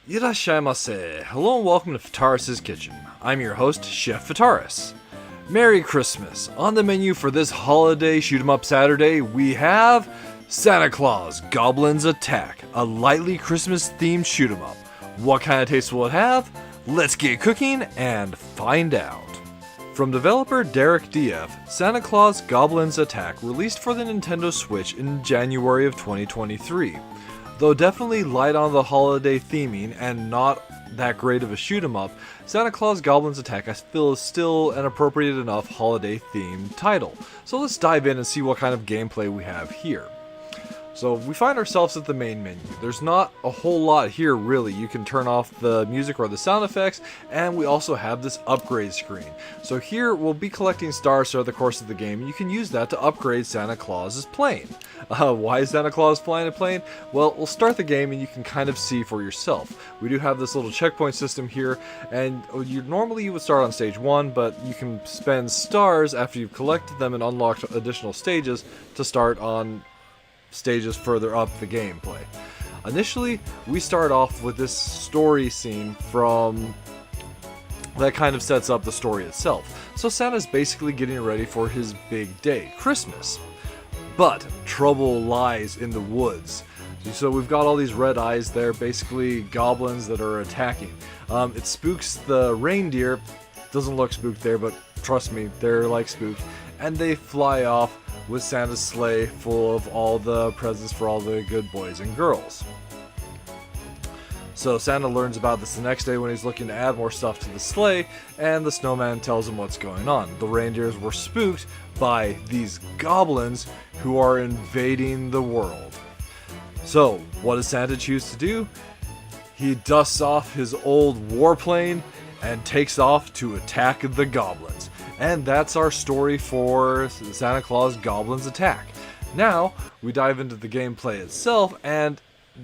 Irashaimase. Hello and welcome to Fataris' Kitchen. I'm your host, Chef Fataris. Merry Christmas. On the menu for this holiday shoot 'em up Saturday, we have Santa Claus Goblins Attack, a lightly Christmas themed shoot 'em up. What kind of taste will it have? Let's get cooking and find out. From developer Derek DF, Santa Claus Goblins Attack released for the Nintendo Switch in January of 2023. Though definitely light on the holiday theming and not that great of a shoot 'em up, Santa Claus Goblins Attack I feel is still an appropriate enough holiday themed title. So let's dive in and see what kind of gameplay we have here. So we find ourselves at the main menu. There's not a whole lot here really. You can turn off the music or the sound effects, and we also have this upgrade screen. So here we'll be collecting stars throughout the course of the game, and you can use that to upgrade Santa Claus's plane. Why is Santa Claus flying a plane? Well, we'll start the game and you can kind of see for yourself. We do have this little checkpoint system here, and normally you would start on stage 1, but you can spend stars after you've collected them and unlocked additional stages to start on stages further up the gameplay. Initially, we start off with this story scene that kind of sets up the story itself. So Santa's basically getting ready for his big day, Christmas. But trouble lies in the woods. So we've got all these red eyes there, basically goblins that are attacking. It spooks the reindeer. Doesn't look spooked there, but trust me, they're like spooked. And they fly off with Santa's sleigh full of all the presents for all the good boys and girls. So Santa learns about this the next day when he's looking to add more stuff to the sleigh, and the snowman tells him what's going on. The reindeers were spooked by these goblins who are invading the world. So what does Santa choose to do? He dusts off his old warplane and takes off to attack the goblins. And that's our story for Santa Claus Goblins Attack. Now, we dive into the gameplay itself, and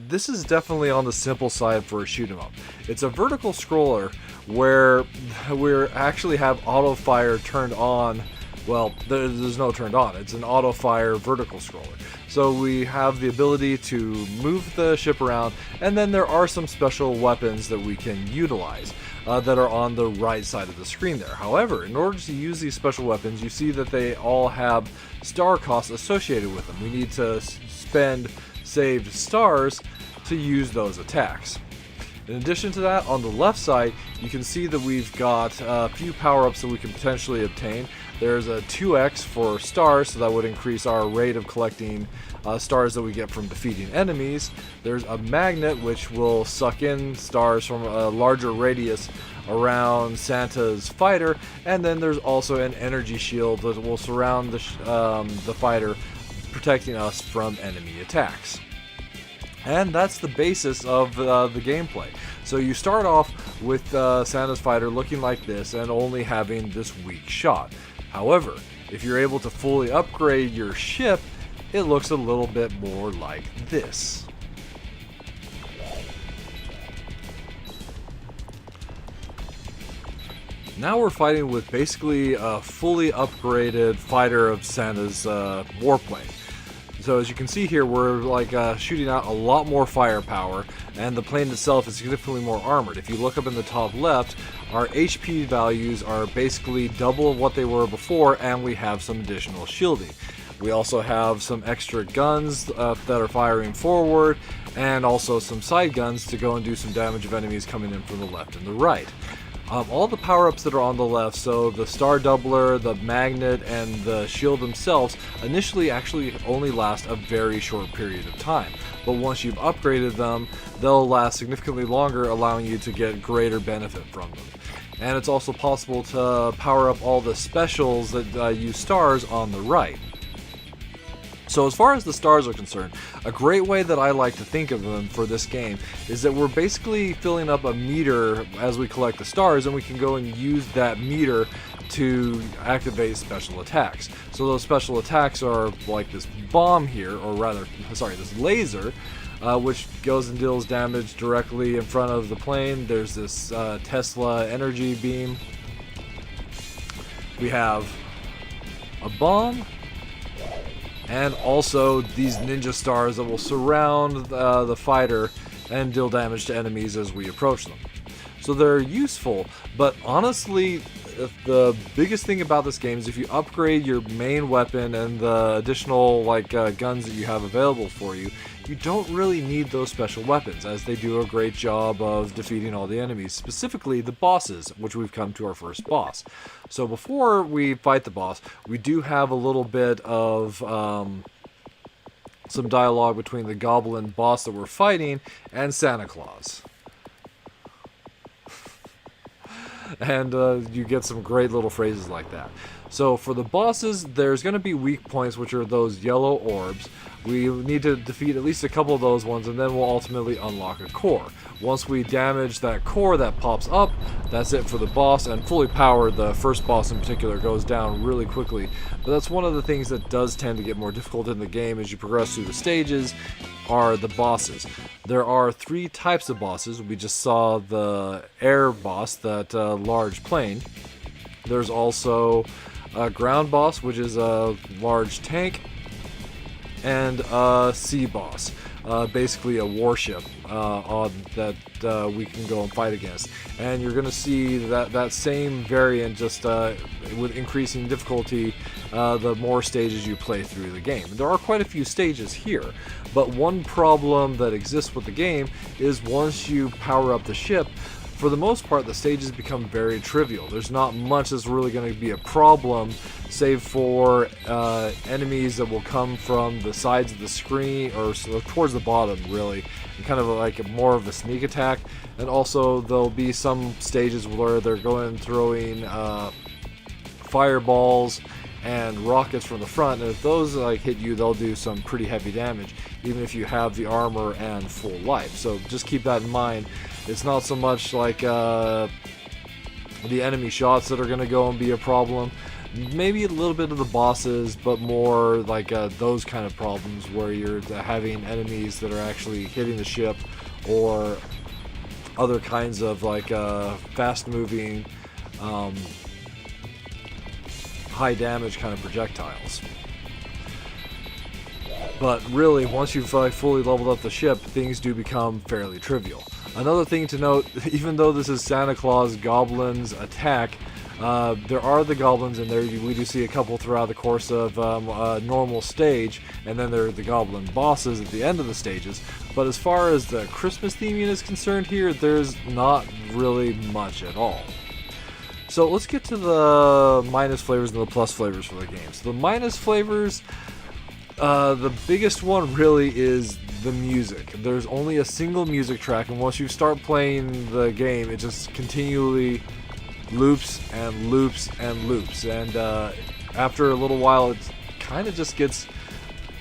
this is definitely on the simple side for a shoot 'em up. It's a vertical scroller where we actually have auto fire turned on. Well, there's no turned on. It's an auto fire vertical scroller. So we have the ability to move the ship around, and then there are some special weapons that we can utilize that are on the right side of the screen there. However, in order to use these special weapons, you see that they all have star costs associated with them. We need to spend saved stars to use those attacks. In addition to that, on the left side, you can see that we've got a few power-ups that we can potentially obtain. There's a 2x for stars, so that would increase our rate of collecting stars that we get from defeating enemies. There's a magnet, which will suck in stars from a larger radius around Santa's fighter. And then there's also an energy shield that will surround the fighter, protecting us from enemy attacks. And that's the basis of the gameplay. So you start off with Santa's fighter looking like this and only having this weak shot. However, if you're able to fully upgrade your ship, it looks a little bit more like this. Now we're fighting with basically a fully upgraded fighter of Santa's warplane. So as you can see here, we're shooting out a lot more firepower, and the plane itself is significantly more armored. If you look up in the top left, our HP values are basically double what they were before, and we have some additional shielding. We also have some extra guns that are firing forward, and also some side guns to go and do some damage of enemies coming in from the left and the right. All the power-ups that are on the left, so the Star Doubler, the Magnet, and the Shield themselves, initially actually only last a very short period of time. But once you've upgraded them, they'll last significantly longer, allowing you to get greater benefit from them. And it's also possible to power up all the specials that use stars on the right. So as far as the stars are concerned, a great way that I like to think of them for this game is that we're basically filling up a meter as we collect the stars, and we can go and use that meter to activate special attacks. So those special attacks are like this bomb here, or rather, sorry, this laser, which goes and deals damage directly in front of the plane. There's this Tesla energy beam. We have a bomb, and also these ninja stars that will surround the fighter and deal damage to enemies as we approach them. So they're useful, but honestly, the biggest thing about this game is if you upgrade your main weapon and the additional guns that you have available for you, you don't really need those special weapons, as they do a great job of defeating all the enemies, specifically the bosses, which we've come to our first boss. So before we fight the boss, we do have a little bit of some dialogue between the goblin boss that we're fighting and Santa Claus. And you get some great little phrases like that. So for the bosses, there's going to be weak points, which are those yellow orbs. We need to defeat at least a couple of those ones, and then we'll ultimately unlock a core. Once we damage that core that pops up, that's it for the boss, and fully powered, the first boss in particular goes down really quickly. But that's one of the things that does tend to get more difficult in the game as you progress through the stages, are the bosses. There are 3 types of bosses. We just saw the air boss, that large plane. There's also a ground boss, which is a large tank, and a sea boss, basically a warship that we can go and fight against. And you're going to see that same variant, just with increasing difficulty the more stages you play through the game. There are quite a few stages here, but one problem that exists with the game is once you power up the ship, for the most part, the stages become very trivial. There's not much that's really going to be a problem, save for enemies that will come from the sides of the screen, or towards the bottom, really, and kind of like more of a sneak attack. And also, there'll be some stages where they're going and throwing fireballs and rockets from the front, and if those hit you, they'll do some pretty heavy damage, even if you have the armor and full life. So just keep that in mind. It's not so much like the enemy shots that are going to go and be a problem. Maybe a little bit of the bosses, but more like those kind of problems where you're having enemies that are actually hitting the ship, or other kinds of fast-moving, high damage kind of projectiles. But really, once you've fully leveled up the ship, things do become fairly trivial. Another thing to note, even though this is Santa Claus Goblins Attack, there are the goblins in there. We do see a couple throughout the course of a normal stage, and then there are the goblin bosses at the end of the stages. But as far as the Christmas theming is concerned here, there's not really much at all. So let's get to the minus flavors and the plus flavors for the game. So the minus flavors, the biggest one really is the music. There's only a single music track, and once you start playing the game, it just continually loops and loops and loops. And after a little while, it kind of just gets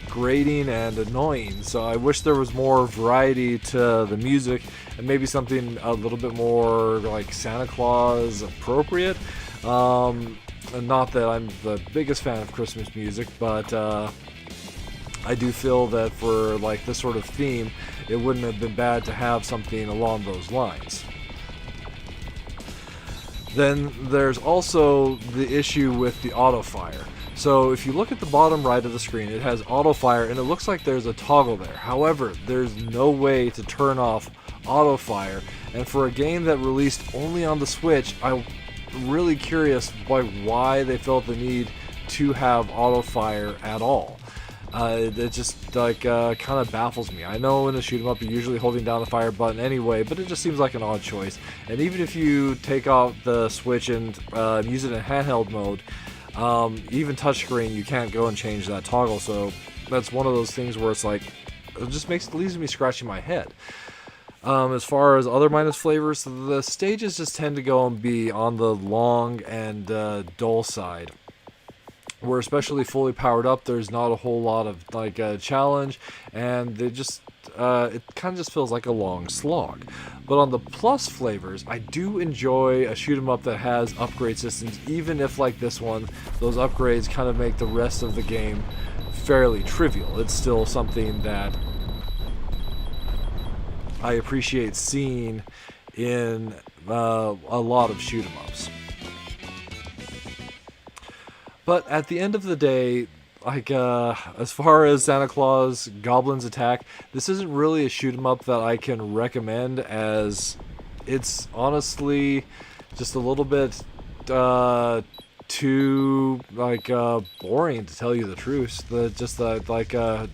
grating and annoying. So I wish there was more variety to the music, and maybe something a little bit more like Santa Claus appropriate. Not that I'm the biggest fan of Christmas music, but I do feel that for this sort of theme, it wouldn't have been bad to have something along those lines. Then there's also the issue with the auto fire. So if you look at the bottom right of the screen, it has auto fire, and it looks like there's a toggle there. However, there's no way to turn off auto fire, and for a game that released only on the Switch, I'm really curious why they felt the need to have auto fire at all. It just kind of baffles me. I know in a shoot 'em up you're usually holding down the fire button anyway, but it just seems like an odd choice. And even if you take out the Switch and use it in handheld mode, even touchscreen, you can't go and change that toggle. So that's one of those things where it's like, it just leaves me scratching my head. As far as other minus flavors, the stages just tend to go and be on the long and dull side. Where especially fully powered up, there's not a whole lot of challenge, and they just it kind of just feels like a long slog. But on the plus flavors, I do enjoy a shoot 'em up that has upgrade systems, even if like this one, those upgrades kind of make the rest of the game fairly trivial. It's still something that I appreciate seeing in a lot of shoot 'em ups. But at the end of the day, like as far as Santa Claus Goblins Attack, this isn't really a shoot 'em up that I can recommend, as it's honestly just a little bit too boring, to tell you the truth. The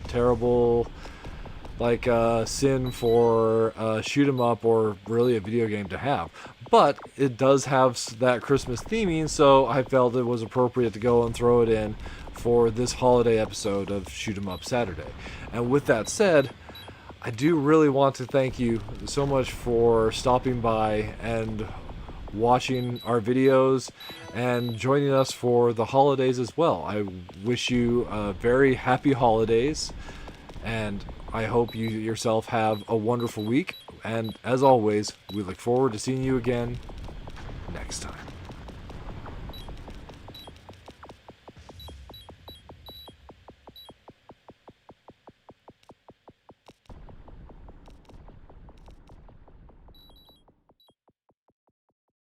terrible sin for shoot 'em up, or really a video game to have. But it does have that Christmas theming, so I felt it was appropriate to go and throw it in for this holiday episode of Shoot 'em Up Saturday. And with that said, I do really want to thank you so much for stopping by and watching our videos and joining us for the holidays as well. I wish you very happy holidays, and I hope you yourself have a wonderful week. And as always, we look forward to seeing you again next time.